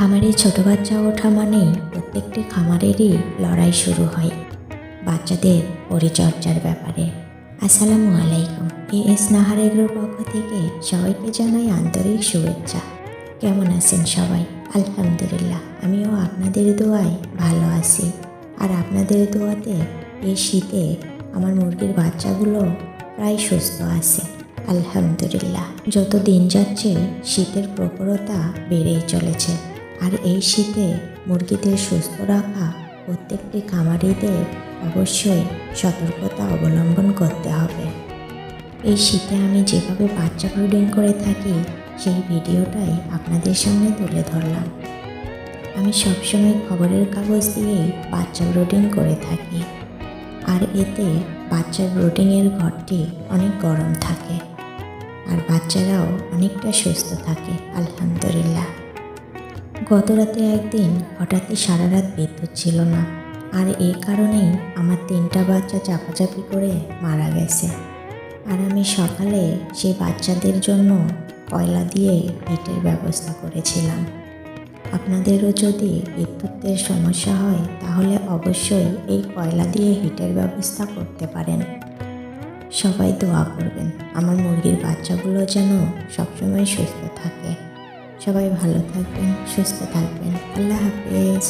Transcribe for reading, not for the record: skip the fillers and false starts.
খামারে ছোট বাচ্চা ওঠা মানেই প্রত্যেকটি খামারেরই লড়াই শুরু হয় বাচ্চাদের পরিচর্যার ব্যাপারে। আসসালামু আলাইকুম। এস নাহার এগ্রোর পক্ষ থেকে সবাইকে জানাই আন্তরিক শুভেচ্ছা। কেমন আছেন সবাই? আলহামদুলিল্লাহ, আমিও আপনাদের দোয়ায় ভালো আছি। আর আপনাদের দোয়াতে এই শীতে আমার মুরগির বাচ্চাগুলো প্রায় সুস্থ আছে আলহামদুলিল্লাহ। যত দিন যাচ্ছে শীতের প্রখরতা বেড়েই চলেছে, আর এই শীতে মুরগিদের সুস্থ রাখা প্রত্যেকটি খামারিদের অবশ্যই সতর্কতা অবলম্বন করতে হবে। এই শীতে আমি যেভাবে বাচ্চা ব্রিডিং করে থাকি সেই ভিডিওটাই আপনাদের সামনে তুলে ধরলাম। আমি সবসময় খবরের কাগজ দিয়েই বাচ্চা ব্রিডিং করে থাকি, আর এতে বাচ্চার ব্রিডিংয়ের ঘরটি অনেক গরম থাকে আর বাচ্চারাও অনেকটা সুস্থ থাকে আলহামদুলিল্লাহ। গত রাতে একদিন হঠাৎই সারা রাত বিদ্যুৎ ছিল না, আর এই কারণেই আমার 3টা বাচ্চা চাপাচাপি করে মারা গেছে। আর আমি সকালে সেই বাচ্চাদের জন্য কয়লা দিয়ে হিটের ব্যবস্থা করেছিলাম। আপনাদেরও যদি বিদ্যুতের সমস্যা হয় তাহলে অবশ্যই এই কয়লা দিয়ে হিটের ব্যবস্থা করতে পারেন। সবাই দোয়া করবেন আমার মুরগির বাচ্চাগুলো যেন সবসময় সুস্থ থাকে। সবাই ভালো থাকবেন, সুস্থ থাকবেন। আল্লাহ হাফেজ।